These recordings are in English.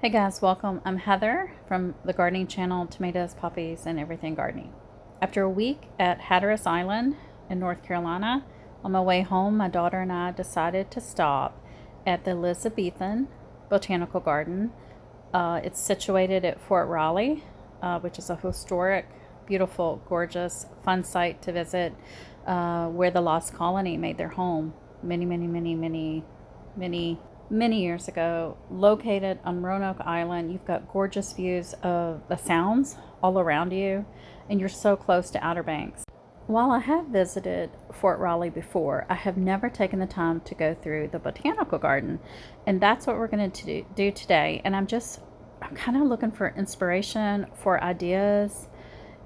Hey guys, welcome. I'm Heather from the gardening channel Tomatoes, Poppies, and Everything Gardening. After a week at Hatteras Island in North Carolina, on my way home, my daughter and I decided to stop at the Elizabethan Botanical Garden. It's situated at Fort Raleigh, which is a historic, beautiful, gorgeous, fun site to visit, where the Lost Colony made their home many years ago. Located on Roanoke Island, you've got gorgeous views of the sounds all around you, and you're so close to Outer Banks. While I have visited Fort Raleigh before, I have never taken the time to go through the botanical garden, and that's what we're going to do today. And I'm kind of looking for inspiration, for ideas.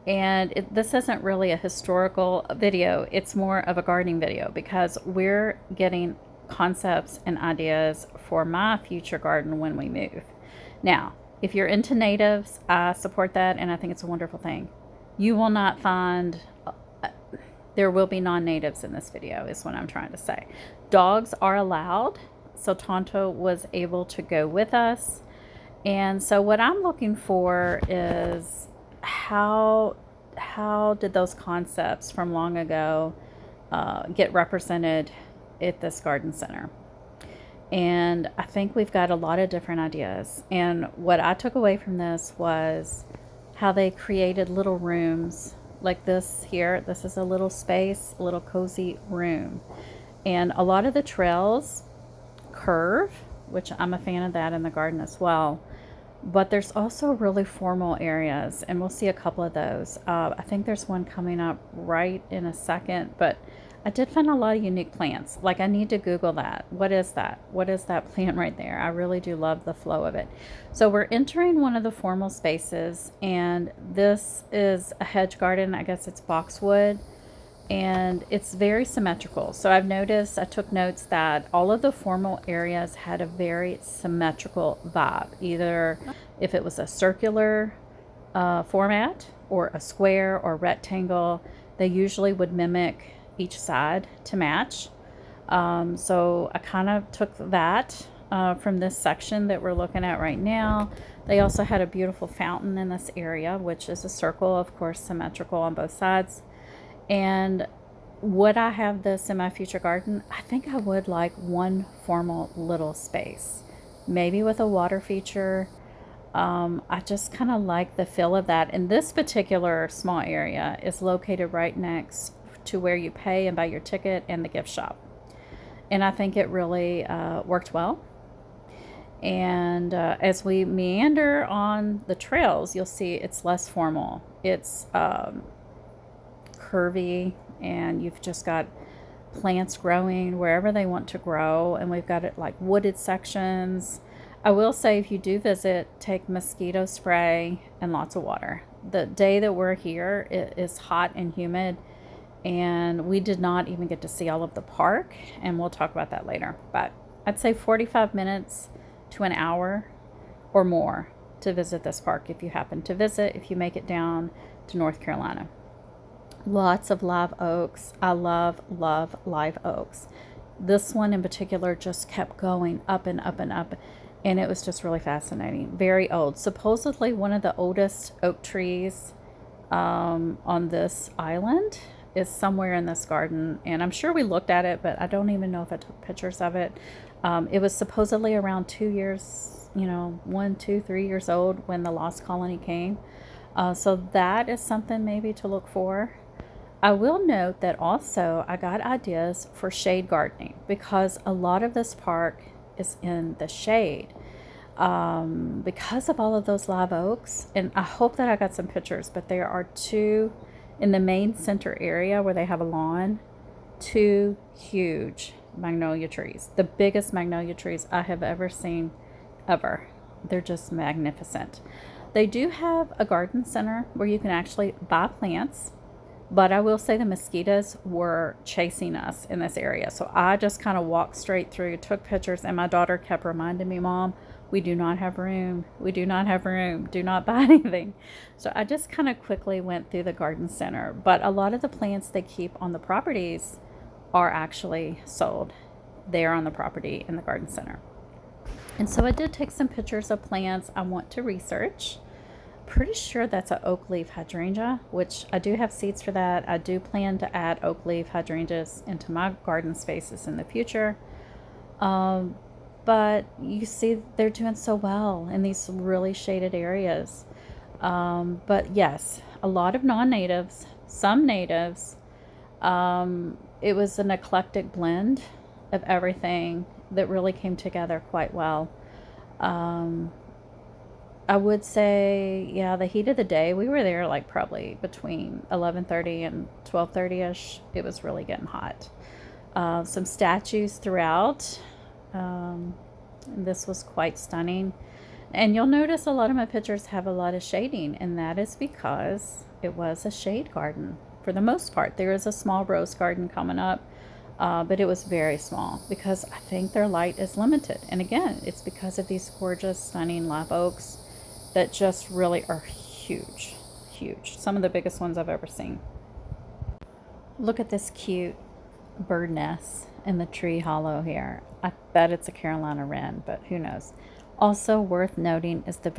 And this isn't really a historical video, it's more of a gardening video because we're getting concepts and ideas for my future garden when we move. Now, if you're into natives, I support that and I think it's a wonderful thing. You will not find, there will be non-natives in this video is what I'm trying to say. Dogs are allowed, so Tonto was able to go with us. And so what I'm looking for is how did those concepts from long ago get represented at this garden center? And I think we've got a lot of different ideas. And what I took away from this was how they created little rooms like this here. This is a little space, a little cozy room. And a lot of the trails curve, which I'm a fan of that in the garden as well. But there's also really formal areas, and we'll see a couple of those. I think there's one coming up right in a second, but I did find a lot of unique plants. Like, I need to Google that. What is that? What is that plant right there? I really do love the flow of it. So we're entering one of the formal spaces, and this is a hedge garden. I guess it's boxwood, and it's very symmetrical. So I took notes that all of the formal areas had a very symmetrical vibe, either if it was a circular format or a square or rectangle, they usually would mimic each side to match. So I kind of took that from this section that we're looking at right now. They also had a beautiful fountain in this area, which is a circle, of course, symmetrical on both sides. And would I have this in my future garden? I think I would like one formal little space, maybe with a water feature. I just kind of like the feel of that. And this particular small area is located right next to where you pay and buy your ticket and the gift shop. And I think it really worked well. And as we meander on the trails, you'll see it's less formal. It's curvy, and you've just got plants growing wherever they want to grow, and we've got it like wooded sections. I will say, if you do visit, take mosquito spray and lots of water. The day that we're here, it is hot and humid, and we did not even get to see all of the park, and we'll talk about that later. But I'd say 45 minutes to an hour or more to visit this park if you happen to visit, if you make it down to North Carolina. Lots of live oaks. I love live oaks. This one in particular just kept going up and up and up, and it was just really fascinating. Very old. Supposedly one of the oldest oak trees on this island is somewhere in this garden, and I'm sure we looked at it, but I don't even know if I took pictures of it. It was supposedly around 2 years, 1, 2, 3 years old when the Lost Colony came. So that is something maybe to look for. I will note that also I got ideas for shade gardening because a lot of this park is in the shade because of all of those live oaks. And I hope that I got some pictures, but there are two in the main center area where they have a lawn, two huge magnolia trees, the biggest magnolia trees I have ever seen ever. They're just magnificent. They do have a garden center where you can actually buy plants, but I will say the mosquitoes were chasing us in this area. So I just kind of walked straight through, took pictures, and my daughter kept reminding me, Mom, we do not have room. We do not have room. Do not buy anything. So I just kind of quickly went through the garden center. But a lot of the plants they keep on the properties are actually sold there on the property in the garden center. And so I did take some pictures of plants I want to research. Pretty sure that's an oak leaf hydrangea, which I do have seeds for that. I do plan to add oak leaf hydrangeas into my garden spaces in the future. Um, but you see, they're doing so well in these really shaded areas. But yes, a lot of non natives, some natives. It was an eclectic blend of everything that really came together quite well. Um, I would say, yeah, the heat of the day, we were there like probably between 11:30 and 12:30ish. It was really getting hot. Some statues throughout. And this was quite stunning. And you'll notice a lot of my pictures have a lot of shading, and that is because it was a shade garden for the most part. There is a small rose garden coming up, but it was very small because I think their light is limited. And again, it's because of these gorgeous, stunning live oaks that just really are huge, huge. Some of the biggest ones I've ever seen. Look at this cute bird nest in the tree hollow here. I bet it's a Carolina wren, but who knows. Also worth noting is the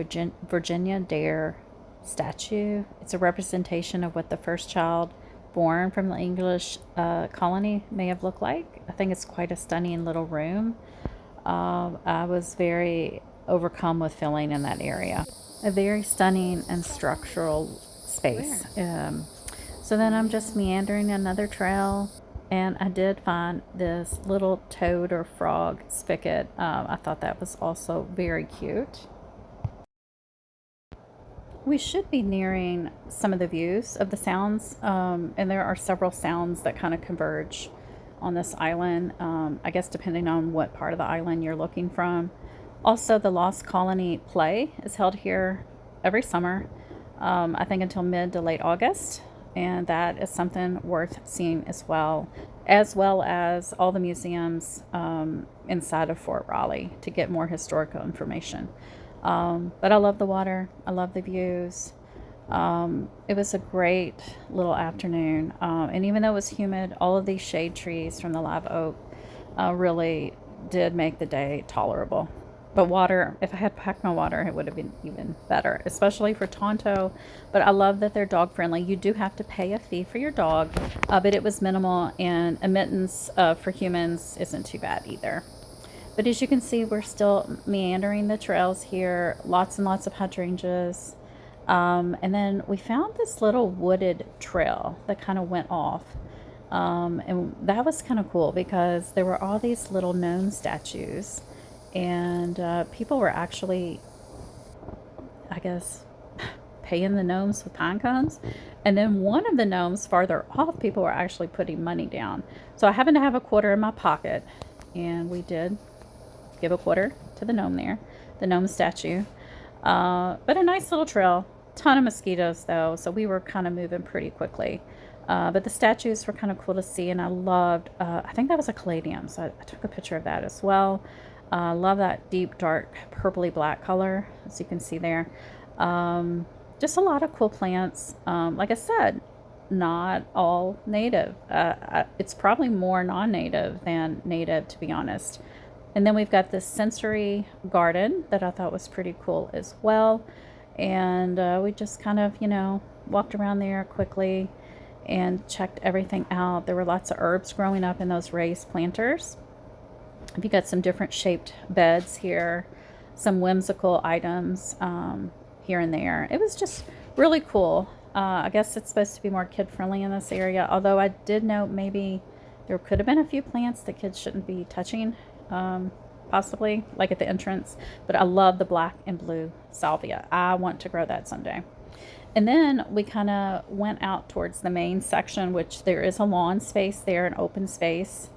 Virginia Dare statue. It's a representation of what the first child born from the English colony may have looked like. I think it's quite a stunning little room. I was very overcome with feeling in that area. A very stunning and structural space. So then I'm just meandering another trail, and I did find this little toad or frog spigot. I thought that was also very cute. We should be nearing some of the views of the sounds, and there are several sounds that kind of converge on this island, I guess depending on what part of the island you're looking from. Also, the Lost Colony play is held here every summer, I think until mid to late August, and that is something worth seeing as well as all the museums inside of Fort Raleigh to get more historical information. But I love the water. I love the views. It was a great little afternoon. And even though it was humid, all of these shade trees from the live oak really did make the day tolerable. But water, if I had packed my water, it would have been even better, especially for Tonto. But I love that they're dog friendly. You do have to pay a fee for your dog, but it was minimal, and admittance for humans isn't too bad either. But as you can see, we're still meandering the trails here, lots and lots of hydrangeas. And then we found this little wooded trail that kind of went off. And that was kind of cool because there were all these little gnome statues, and people were actually, I guess, paying the gnomes with pine cones. And then one of the gnomes farther off, people were actually putting money down. So I happened to have a quarter in my pocket, and we did give a quarter to the gnome there, the gnome statue. But a nice little trail. Ton of mosquitoes though, so we were kind of moving pretty quickly. But the statues were kind of cool to see, and I loved, I think that was a caladium, so I took a picture of that as well. Love that deep, dark, purpley black color, as you can see there. Just a lot of cool plants. Like I said, not all native. It's probably more non-native than native, to be honest. And then we've got this sensory garden that I thought was pretty cool as well. And we just kind of, walked around there quickly and checked everything out. There were lots of herbs growing up in those raised planters. You got some different shaped beds here, some whimsical items here and there. It was just really cool. I guess it's supposed to be more kid friendly in this area, although I did note maybe there could have been a few plants that kids shouldn't be touching, possibly like at the entrance. But I love the black and blue salvia. I want to grow that someday. And then we kind of went out towards the main section, which there is a lawn space there, an open space.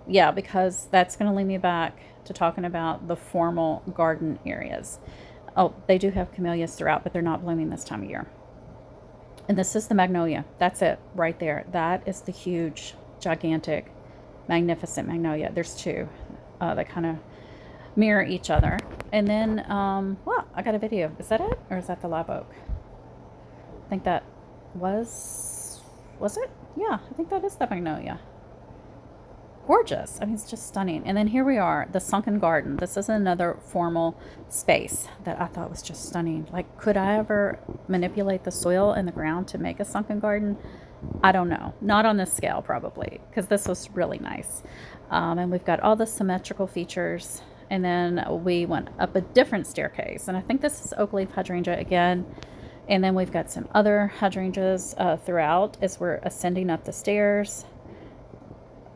Yeah, because that's going to lead me back to talking about the formal garden areas. Oh, they do have camellias throughout, but they're not blooming this time of year. And this is the magnolia. That's it right there. That is the huge, gigantic, magnificent magnolia. There's two that kind of mirror each other. And then, well, I got a video. Is that it? Or is that the live oak? I think that was it? Yeah, I think that is the magnolia. gorgeous. I mean, it's just stunning. And then here we are, the sunken garden. This is another formal space that I thought was just stunning. Like, could I ever manipulate the soil and the ground to make a sunken garden? I don't know. Not on this scale, probably, because this was really nice. And we've got all the symmetrical features. And then we went up a different staircase. And I think this is oak leaf hydrangea again. And then we've got some other hydrangeas throughout as we're ascending up the stairs.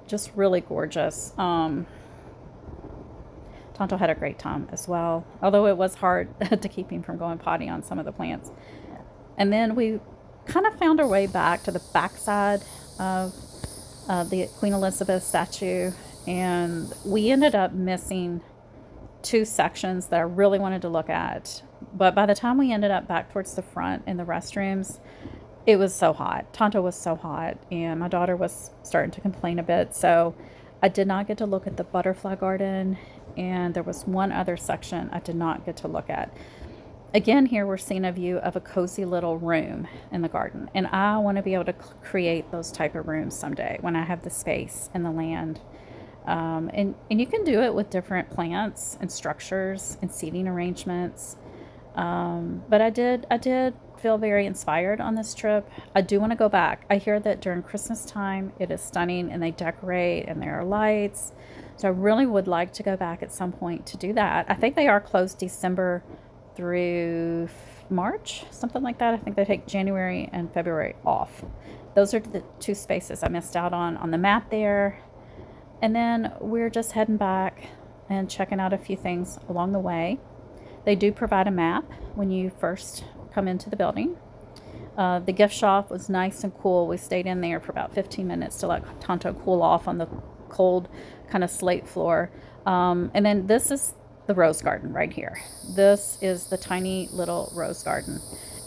Just really gorgeous. Tonto had a great time as well, although it was hard to keep him from going potty on some of the plants. And then we kind of found our way back to the backside of the Queen Elizabeth statue, and we ended up missing two sections that I really wanted to look at. But by the time we ended up back towards the front in the restrooms, it was so hot. Tonto was so hot, and my daughter was starting to complain a bit. So I did not get to look at the butterfly garden, and there was one other section I did not get to look at. Again, here we're seeing a view of a cozy little room in the garden, and I want to be able to create those type of rooms someday when I have the space and the land. And you can do it with different plants and structures and seating arrangements. But I did feel very inspired on this trip. I do want to go back. I hear that during Christmas time it is stunning and they decorate and there are lights. So I really would like to go back at some point to do that. I think they are closed December through March, something like that. I think they take January and February off. Those are the two spaces I missed out on the map there. And then we're just heading back and checking out a few things along the way. They do provide a map when you first come into the building. The gift shop was nice and cool. We stayed in there for about 15 minutes to let Tonto cool off on the cold kind of slate floor. And then this is the rose garden right here. This is the tiny little rose garden.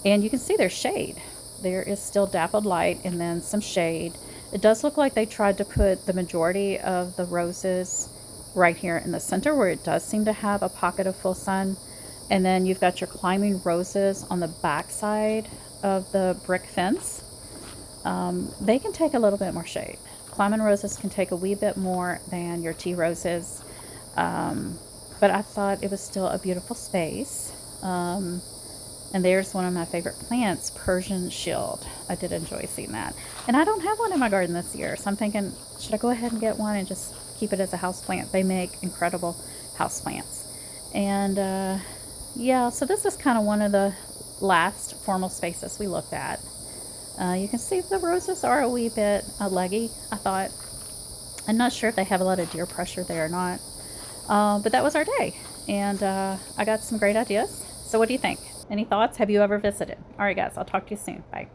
And you can see there's shade. There is still dappled light and then some shade. It does look like they tried to put the majority of the roses right here in the center where it does seem to have a pocket of full sun. And then you've got your climbing roses on the back side of the brick fence. They can take a little bit more shade. Climbing roses can take a wee bit more than your tea roses. But I thought it was still a beautiful space. And there's one of my favorite plants, Persian shield. I did enjoy seeing that. And I don't have one in my garden this year, so I'm thinking, should I go ahead and get one and just keep it as a house plant? They make incredible house plants. And yeah, so this is kind of one of the last formal spaces we looked at. You can see the roses are a wee bit leggy, I thought. I'm not sure if they have a lot of deer pressure there or not. But that was our day. And I got some great ideas. So what do you think? Any thoughts? Have you ever visited? All right, guys, I'll talk to you soon. Bye.